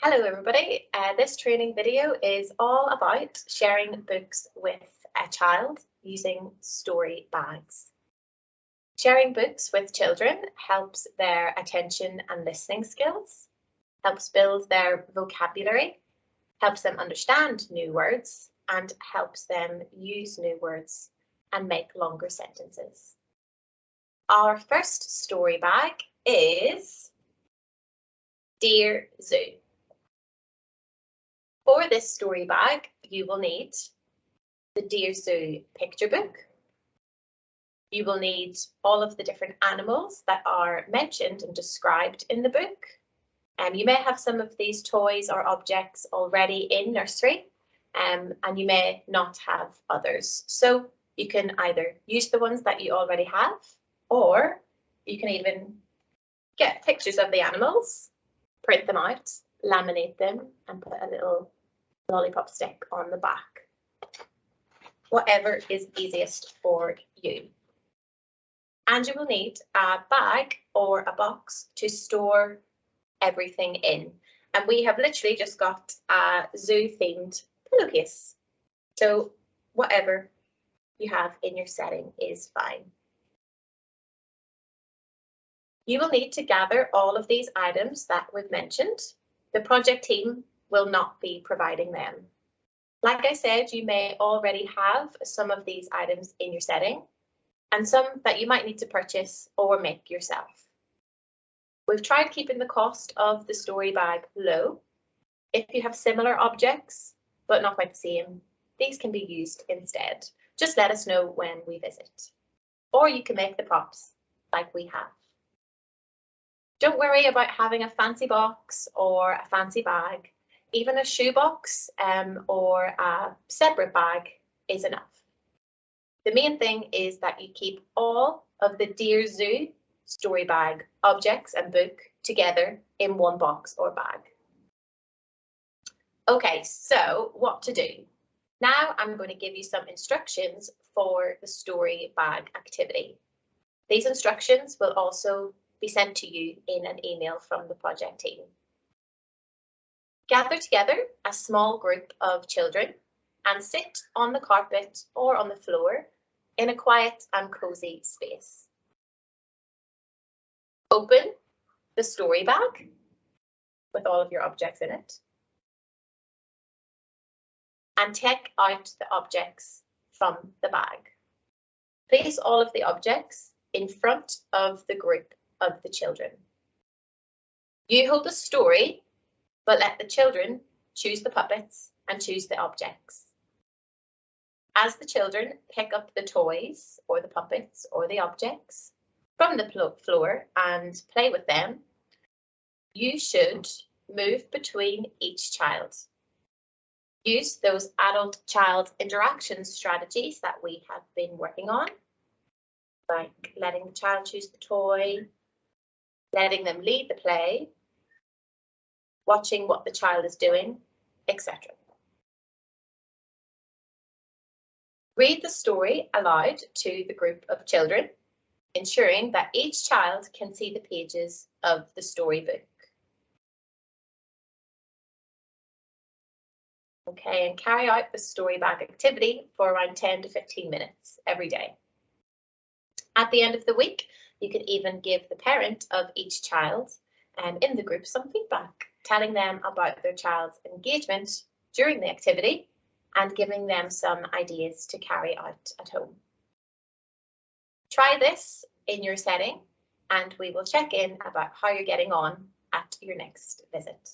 Hello everybody, this training video is all about sharing books with a child using story bags. Sharing books with children helps their attention and listening skills, helps build their vocabulary, helps them understand new words, and helps them use new words and make longer sentences. Our first story bag is Dear Zoo. For this story bag, you will need the Dear Zoo picture book. You will need all of the different animals that are mentioned and described in the book. You may have some of these toys or objects already in nursery, and you may not have others. So you can either use the ones that you already have, or you can even get pictures of the animals, print them out, laminate them, and put a little lollipop stick on the back. Whatever is easiest for you. And you will need a bag or a box to store everything in. And we have literally just got a zoo-themed pillowcase. So whatever you have in your setting is fine. You will need to gather all of these items that we've mentioned. The project team will not be providing them. Like I said, you may already have some of these items in your setting and some that you might need to purchase or make yourself. We've tried keeping the cost of the story bag low. If you have similar objects, but not quite the same, these can be used instead. Just let us know when we visit. Or you can make the props like we have. Don't worry about having a fancy box or a fancy bag. Even a shoebox or a separate bag is enough. The main thing is that you keep all of the Dear Zoo story bag objects and book together in one box or bag. Okay, so what to do? Now I'm going to give you some instructions for the story bag activity. These instructions will also be sent to you in an email from the project team. Gather together a small group of children and sit on the carpet or on the floor in a quiet and cozy space. Open the story bag with all of your objects in it and take out the objects from the bag. Place all of the objects in front of the group of the children. You hold the story, but let the children choose the puppets and choose the objects. As the children pick up the toys or the puppets or the objects from the floor and play with them, you should move between each child. Use those adult-child interaction strategies that we have been working on, like letting the child choose the toy, letting them lead the play, watching what the child is doing, etc. Read the story aloud to the group of children, ensuring that each child can see the pages of the storybook. Okay, and carry out the story bag activity for around 10 to 15 minutes every day. At the end of the week, you can even give the parent of each child in the group some feedback, telling them about their child's engagement during the activity and giving them some ideas to carry out at home. Try this in your setting and we will check in about how you're getting on at your next visit.